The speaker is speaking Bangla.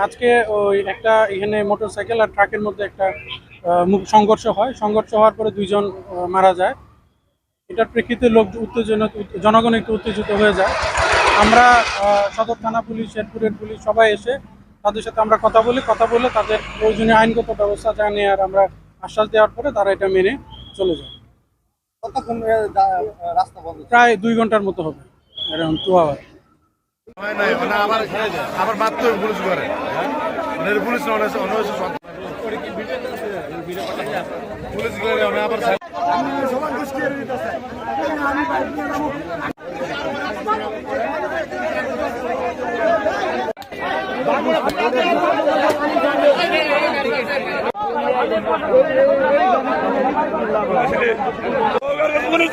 আজকে ওই একটা এখানে মোটরসাইকেল আর ট্রাকের মধ্যে একটা সংঘর্ষ হয়। সংঘর্ষ হওয়ার পরে দুইজন মারা যায়। এটার প্রেক্ষিতে লোক জনগণ একটু উত্তেজিত হয়ে যায়। আমরা সদর থানা পুলিশ, শেরপুরের পুলিশ সবাই এসে তাদের সাথে আমরা কথা বলে তাদের প্রয়োজনীয় আইনগত ব্যবস্থা যা নেওয়ার আমরা আশ্বাস দেওয়ার পরে তারা এটা মেনে চলে যায়। কতক্ষণ রাস্তা বন্ধ? প্রায় 2 ঘন্টার মতো হবে, এরকম 2 আওয়ার। আবার মাত্র পুলিশ করে পুলিশ পুলিশ